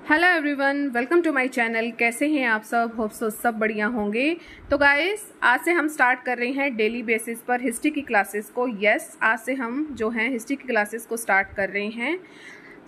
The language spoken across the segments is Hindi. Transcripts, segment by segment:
Hello everyone, welcome to my channel. कैसे हैं आप सब? होप सो सब बढ़िया होंगे। तो गाइस, आज से हम स्टार्ट कर रहे हैं डेली बेसिस पर हिस्ट्री की क्लासेस को। आज से हम जो हैं हिस्ट्री की क्लासेस को स्टार्ट कर रहे हैं।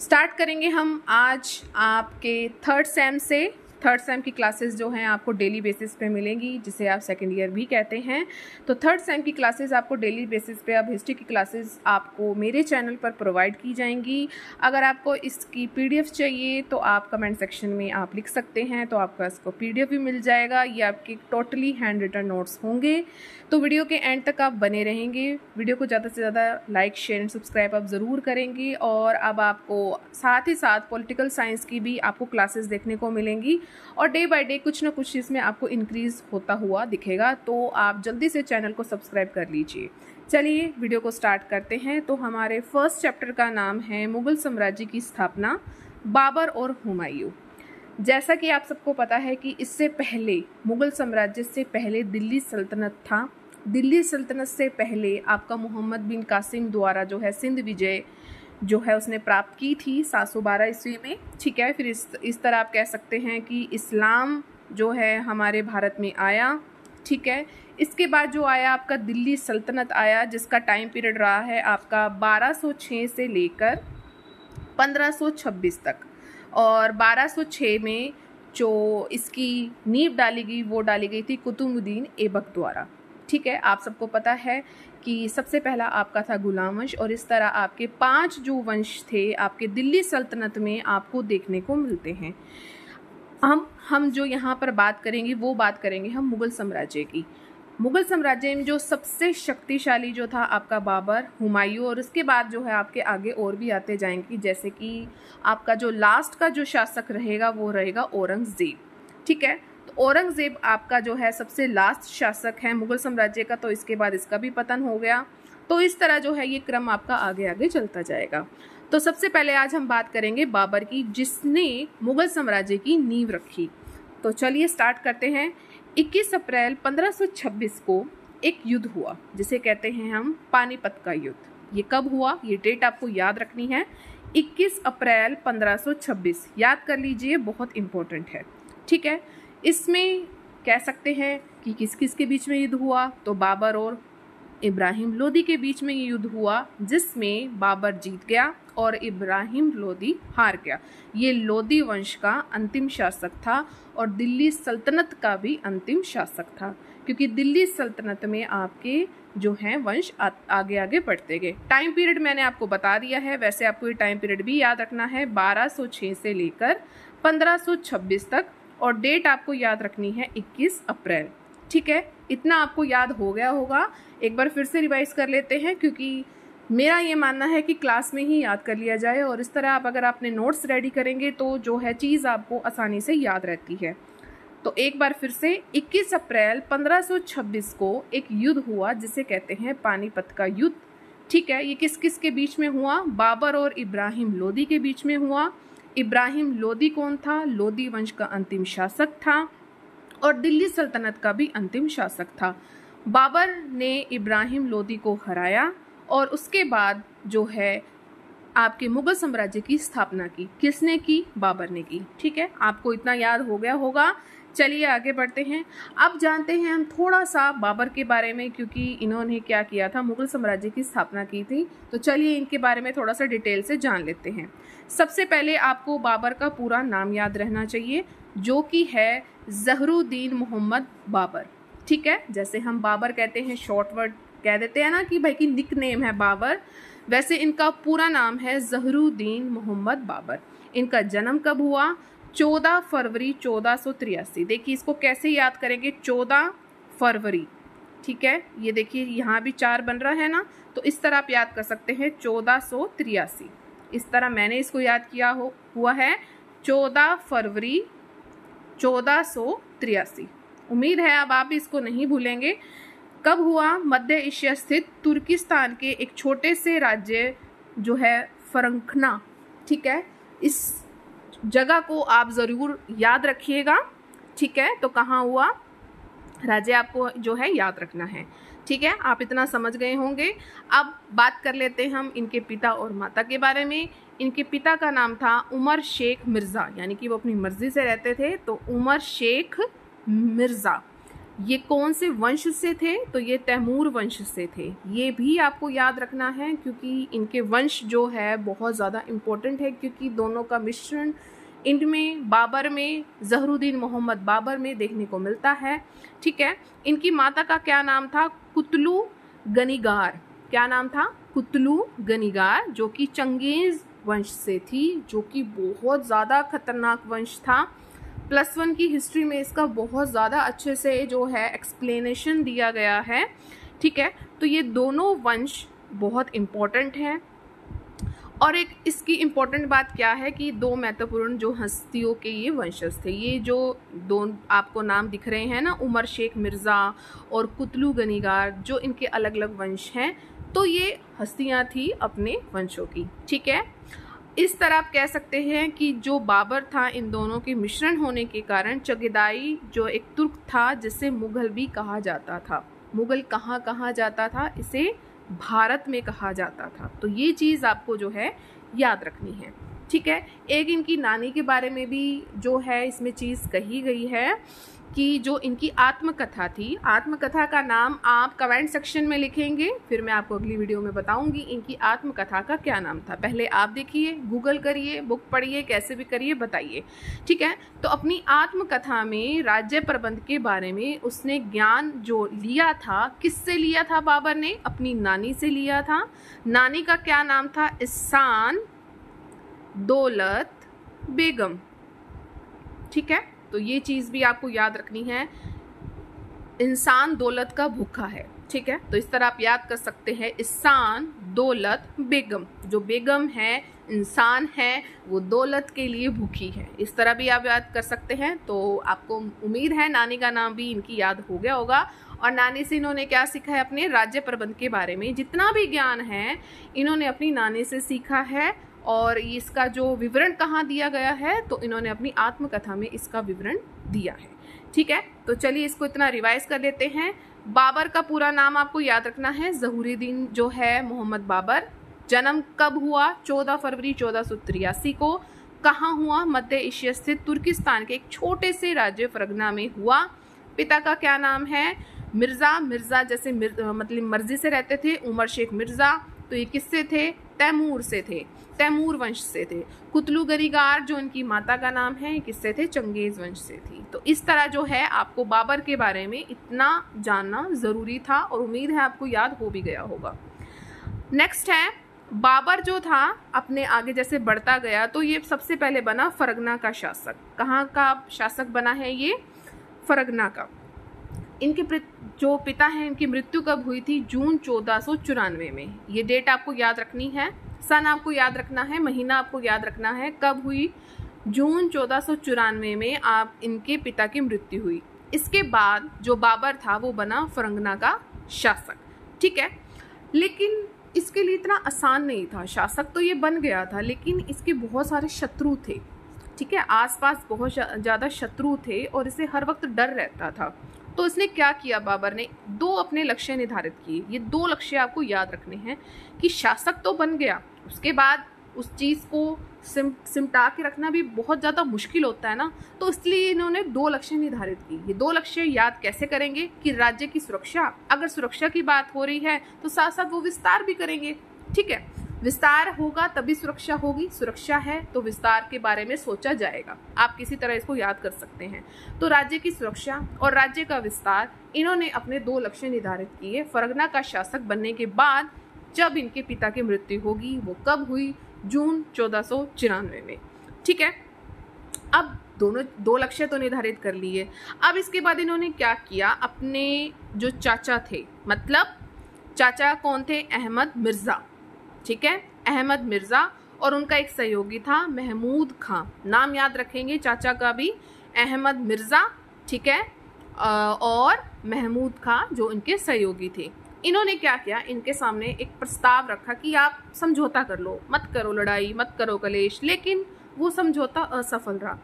स्टार्ट करेंगे हम आज आपके थर्ड सेम की क्लासेस जो हैं आपको डेली बेसिस पे मिलेंगी, जिसे आप सेकेंड ईयर भी कहते हैं। तो थर्ड सेम की क्लासेस आपको डेली बेसिस पे, अब हिस्ट्री की क्लासेस आपको मेरे चैनल पर प्रोवाइड की जाएंगी। अगर आपको इसकी पीडीएफ चाहिए तो आप कमेंट सेक्शन में आप लिख सकते हैं, तो आपका इसको पीडीएफ भी मिल जाएगा। ये आपके टोटली हैंड रिटन नोट्स होंगे। तो वीडियो के एंड तक आप बने रहेंगे। वीडियो को ज़्यादा से ज़्यादा लाइक, शेयर एंड सब्सक्राइब आप ज़रूर करेंगे। और अब आपको साथ ही साथ पॉलिटिकल साइंस की भी आपको क्लासेस देखने को मिलेंगी और डे बाय डे कुछ ना कुछ इसमें आपको इंक्रीज होता हुआ दिखेगा। तो आप जल्दी से चैनल को सब्सक्राइब कर लीजिए। चलिए वीडियो को स्टार्ट करते हैं। तो हमारे फर्स्ट चैप्टर का नाम है मुगल साम्राज्य की स्थापना, बाबर और हुमायूं। जैसा कि आप सबको पता है कि इससे पहले मुगल साम्राज्य से पहले दिल्ली सल्तनत था। दिल्ली सल्तनत से पहले आपका मोहम्मद बिन कासिम द्वारा जो है सिंध विजय जो है उसने प्राप्त की थी 712 ईस्वी में। ठीक है, फिर इस तरह आप कह सकते हैं कि इस्लाम जो है हमारे भारत में आया। ठीक है, इसके बाद जो आया आपका दिल्ली सल्तनत आया, जिसका टाइम पीरियड रहा है आपका 1206 से लेकर 1526 तक। और 1206 में जो इसकी नींव डाली गई वो डाली गई थी कुतुबुद्दीन ऐबक द्वारा। ठीक है, आप सबको पता है कि सबसे पहला आपका था गुलाम वंश, और इस तरह आपके 5 जो वंश थे आपके दिल्ली सल्तनत में आपको देखने को मिलते हैं। हम जो यहाँ पर बात करेंगे वो बात करेंगे हम मुगल साम्राज्य की। मुगल साम्राज्य में जो सबसे शक्तिशाली जो था आपका बाबर, हुमायूं, और उसके बाद जो है आपके आगे और भी आते जाएंगे, जैसे कि आपका जो लास्ट का जो शासक रहेगा वो रहेगा औरंगजेब। ठीक है, तो औरंगजेब आपका जो है सबसे लास्ट शासक है मुगल साम्राज्य का। तो इसके बाद इसका भी पतन हो गया। तो इस तरह जो है ये क्रम आपका आगे आगे चलता जाएगा। तो सबसे पहले आज हम बात करेंगे बाबर की, जिसने मुगल साम्राज्य की नींव रखी। तो चलिए स्टार्ट करते हैं। 21 अप्रैल 1526 को एक युद्ध हुआ, जिसे कहते हैं हम पानीपत का युद्ध। ये कब हुआ, ये डेट आपको याद रखनी है। 21 अप्रैल 1526 याद कर लीजिए, बहुत इंपॉर्टेंट है। ठीक है, इसमें कह सकते हैं कि किस किस के बीच में युद्ध हुआ, तो बाबर और इब्राहिम लोदी के बीच में ये युद्ध हुआ, जिसमें बाबर जीत गया और इब्राहिम लोदी हार गया। ये लोदी वंश का अंतिम शासक था और दिल्ली सल्तनत का भी अंतिम शासक था, क्योंकि दिल्ली सल्तनत में आपके जो हैं वंश आगे आगे बढ़ते गए। टाइम पीरियड मैंने आपको बता दिया है, वैसे आपको ये टाइम पीरियड भी याद रखना है, 1206 से लेकर 1526 तक। और डेट आपको याद रखनी है 21 अप्रैल। ठीक है, इतना आपको याद हो गया होगा। एक बार फिर से रिवाइज कर लेते हैं, क्योंकि मेरा ये मानना है कि क्लास में ही याद कर लिया जाए, और इस तरह आप अगर अपने नोट्स रेडी करेंगे तो जो है चीज़ आपको आसानी से याद रहती है। तो एक बार फिर से 21 अप्रैल 1526 को एक युद्ध हुआ, जिसे कहते हैं पानीपत का युद्ध। ठीक है, ये किस किस के बीच में हुआ? बाबर और इब्राहिम लोदी के बीच में हुआ। इब्राहिम लोदी कौन था? लोदी वंश का अंतिम शासक था और दिल्ली सल्तनत का भी अंतिम शासक था। बाबर ने इब्राहिम लोदी को हराया और उसके बाद जो है आपके मुगल साम्राज्य की स्थापना की। किसने की? बाबर ने की। ठीक है, आपको इतना याद हो गया होगा। चलिए आगे बढ़ते हैं। अब जानते हैं हम थोड़ा सा बाबर के बारे में, क्योंकि इन्होंने क्या किया था, मुगल साम्राज्य की स्थापना की थी। तो चलिए इनके बारे में थोड़ा सा डिटेल से जान लेते हैं। सबसे पहले आपको बाबर का पूरा नाम याद रहना चाहिए, जो कि है ज़हरुद्दीन मोहम्मद बाबर। ठीक है, जैसे हम बाबर कहते हैं, शॉर्ट वर्ड कह देते हैं ना कि भाई की निक नेम है बाबर, वैसे इनका पूरा नाम है ज़हरुद्दीन मोहम्मद बाबर। इनका जन्म कब हुआ? 14 फरवरी 1483। देखिए इसको कैसे याद करेंगे, 14 फरवरी। ठीक है, ये देखिए यहाँ भी 4 बन रहा है ना, तो इस तरह आप याद कर सकते हैं 1483। इस तरह मैंने इसको याद किया हुआ है, 14 फरवरी 1483। उम्मीद है अब आप इसको नहीं भूलेंगे। कब हुआ? मध्य एशिया स्थित तुर्किस्तान के एक छोटे से राज्य जो है फरंखना। ठीक है, इस जगह को आप ज़रूर याद रखिएगा। ठीक है, तो कहाँ हुआ? राज्य आपको जो है याद रखना है। ठीक है, आप इतना समझ गए होंगे। अब बात कर लेते हैं हम इनके पिता और माता के बारे में। इनके पिता का नाम था उमर शेख मिर्ज़ा, यानी कि वो अपनी मर्जी से रहते थे, तो उमर शेख मिर्ज़ा। ये कौन से वंश से थे? तो ये तैमूर वंश से थे। ये भी आपको याद रखना है क्योंकि इनके वंश जो है बहुत ज़्यादा इम्पोर्टेंट है, क्योंकि दोनों का मिश्रण इनमें बाबर में, ज़हरुद्दीन मोहम्मद बाबर में देखने को मिलता है। ठीक है। इनकी माता का क्या नाम था? कुतलू गनीगार। क्या नाम था? कुतलू गनीगार, जो कि चंगेज़ वंश से थी, जो कि बहुत ज़्यादा खतरनाक वंश था। +1 की हिस्ट्री में इसका बहुत ज़्यादा अच्छे से जो है एक्सप्लेनेशन दिया गया है। ठीक है। तो ये दोनों वंश बहुत इम्पोर्टेंट हैं। और एक इसकी इम्पोर्टेंट बात क्या है कि दो महत्वपूर्ण जो हस्तियों के ये वंशज थे, ये जो दो आपको नाम दिख रहे हैं ना, उमर शेख मिर्ज़ा और कुतलू गनीगार, जो इनके अलग अलग वंश हैं, तो ये हस्तियां थी अपने वंशों की। ठीक है। इस तरह आप कह सकते हैं कि जो बाबर था, इन दोनों के मिश्रण होने के कारण चगेदाई जो एक तुर्क था, जिसे मुगल भी कहा जाता था। मुगल कहाँ कहा जाता था? इसे भारत में कहा जाता था। तो ये चीज़ आपको जो है याद रखनी है। ठीक है। एक इनकी नानी के बारे में भी जो है इसमें चीज़ कही गई है कि जो इनकी आत्मकथा थी, आत्मकथा का नाम आप कमेंट सेक्शन में लिखेंगे, फिर मैं आपको अगली वीडियो में बताऊंगी इनकी आत्मकथा का क्या नाम था। पहले आप देखिए, गूगल करिए, बुक पढ़िए, कैसे भी करिए, बताइए। ठीक है। तो अपनी आत्मकथा में राज्य प्रबंध के बारे में उसने ज्ञान जो लिया था, किससे लिया था? बाबर ने अपनी नानी से लिया था। नानी का क्या नाम था? इहसान दौलत बेगम। ठीक है। तो ये चीज़ भी आपको याद रखनी है, इंसान दौलत का भूखा है। ठीक है। तो इस तरह आप याद कर सकते हैं, इंसान दौलत बेगम। जो बेगम है, इंसान है, वो दौलत के लिए भूखी है। इस तरह भी आप याद कर सकते हैं। तो आपको उम्मीद है नानी का नाम भी इनकी याद हो गया होगा। और नानी से इन्होंने क्या सीखा है? अपने राज्य प्रबंध के बारे में जितना भी ज्ञान है इन्होंने अपनी नानी से सीखा है। और इसका जो विवरण कहाँ दिया गया है? तो इन्होंने अपनी आत्मकथा में इसका विवरण दिया है। ठीक है। तो चलिए इसको इतना रिवाइज कर लेते हैं। बाबर का पूरा नाम आपको याद रखना है, ज़हरुद्दीन जो है मोहम्मद बाबर। जन्म कब हुआ? 14 फरवरी 1483 को। कहाँ हुआ? मध्य एशिया स्थित तुर्किस्तान के एक छोटे से राज्य फरगना में हुआ। पिता का क्या नाम है? मिर्ज़ा। मिर्ज़ा जैसे मतलब मर्जी से रहते थे, उमर शेख मिर्ज़ा। तो ये किससे थे? तैमूर से थे, तैमूर वंश से थे। कुतलू गनीगार जो इनकी माता का नाम है, किससे थे? चंगेज़ वंश से थी। तो इस तरह जो है आपको बाबर के बारे में इतना जानना ज़रूरी था और उम्मीद है आपको याद हो भी गया होगा। नेक्स्ट है, बाबर जो था अपने आगे जैसे बढ़ता गया तो ये सबसे पहले बना फरगना का शासक। कहाँ का शासक बना है ये? फरगना का। इनके जो पिता हैं, इनकी मृत्यु कब हुई थी? जून 1494 में। ये डेट आपको याद रखनी है, सन आपको याद रखना है, महीना आपको याद रखना है। कब हुई? जून 1494 में आप इनके पिता की मृत्यु हुई। इसके बाद जो बाबर था वो बना फरगना का शासक। ठीक है। लेकिन इसके लिए इतना आसान नहीं था। शासक तो ये बन गया था, लेकिन इसके बहुत सारे शत्रु थे। ठीक है। आसपास बहुत ज़्यादा शत्रु थे और इसे हर वक्त डर रहता था। तो इसने क्या किया? बाबर ने दो अपने लक्ष्य निर्धारित किए। ये दो लक्ष्य आपको याद रखने हैं कि शासक तो बन गया, उसके बाद उस चीज़ को सिमटा के रखना भी बहुत ज़्यादा मुश्किल होता है ना। तो इसलिए इन्होंने दो लक्ष्य निर्धारित की। ये दो लक्ष्य याद कैसे करेंगे कि राज्य की सुरक्षा, अगर सुरक्षा की बात हो रही है तो साथ साथ वो विस्तार भी करेंगे। ठीक है। विस्तार होगा तभी सुरक्षा होगी, सुरक्षा है तो विस्तार के बारे में सोचा जाएगा। आप किसी तरह इसको याद कर सकते हैं। तो राज्य की सुरक्षा और राज्य का विस्तार, इन्होंने अपने दो लक्ष्य निर्धारित किए फरगना का शासक बनने के बाद। जब इनके पिता की मृत्यु होगी वो कब हुई? जून 1494 में। ठीक है। अब दोनों दो लक्ष्य तो निर्धारित कर लिए। अब इसके बाद इन्होंने क्या किया? अपने जो चाचा थे, मतलब चाचा कौन थे? अहमद मिर्ज़ा। ठीक है। अहमद मिर्ज़ा और उनका एक सहयोगी था महमूद खां। नाम याद रखेंगे चाचा का भी, अहमद मिर्ज़ा। ठीक है। और महमूद खां जो इनके सहयोगी थे। इन्होंने क्या किया? इनके सामने एक प्रस्ताव रखा कि आप समझौता कर लो, मत करो लड़ाई, मत करो कलेश। लेकिन वो समझौता असफल रहा।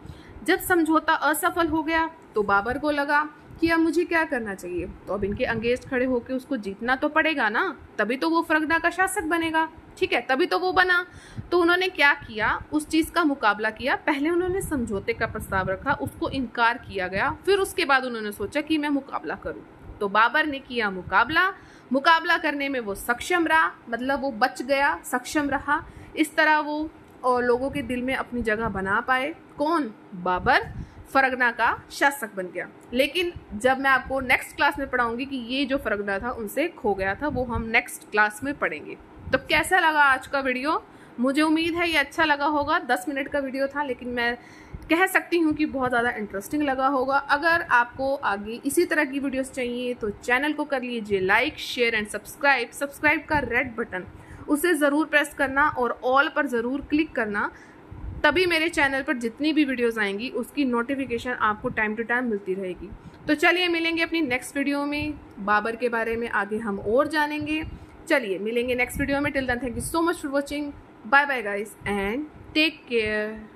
जब समझौता असफल हो गया तो बाबर को लगा कि अब मुझे क्या करना चाहिए। तो अब इनके अंगेज खड़े होकर उसको जीतना तो पड़ेगा ना, तभी तो वो फरगना का शासक बनेगा। ठीक है, तभी तो वो बना। तो उन्होंने क्या किया, उस चीज़ का मुकाबला किया। पहले उन्होंने समझौते का प्रस्ताव रखा, उसको इनकार किया गया, फिर उसके बाद उन्होंने सोचा कि मैं मुकाबला करूं। तो बाबर ने किया मुकाबला करने में वो सक्षम रहा, मतलब वो बच गया, सक्षम रहा। इस तरह वो और लोगों के दिल में अपनी जगह बना पाए। कौन? बाबर फरगना का शासक बन गया। लेकिन जब मैं आपको नेक्स्ट क्लास में पढ़ाऊंगी कि ये जो फरगना था उनसे खो गया था, वो हम नेक्स्ट क्लास में पढ़ेंगे। तो कैसा लगा आज का वीडियो? मुझे उम्मीद है ये अच्छा लगा होगा। 10 मिनट का वीडियो था, लेकिन मैं कह सकती हूँ कि बहुत ज़्यादा इंटरेस्टिंग लगा होगा। अगर आपको आगे इसी तरह की वीडियोस चाहिए तो चैनल को कर लीजिए लाइक, शेयर एंड सब्सक्राइब का रेड बटन उसे ज़रूर प्रेस करना और ऑल पर ज़रूर क्लिक करना, तभी मेरे चैनल पर जितनी भी वीडियोस आएंगी उसकी नोटिफिकेशन आपको टाइम टू टाइम मिलती रहेगी। तो चलिए मिलेंगे अपनी नेक्स्ट वीडियो में, बाबर के बारे में आगे हम और जानेंगे। चलिए मिलेंगे नेक्स्ट वीडियो में। Till then thank you so much for watching. Bye bye guys and take care.